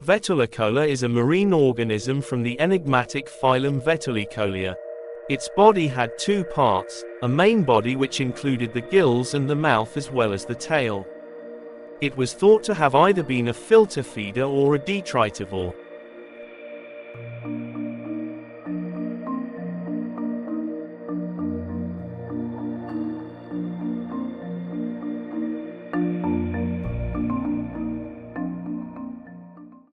Vetulicola is a marine organism from the enigmatic phylum Vetulicola. Its body had two parts, a main body which included the gills and the mouth as well as the tail. It was thought to have either been a filter feeder or a detritivore.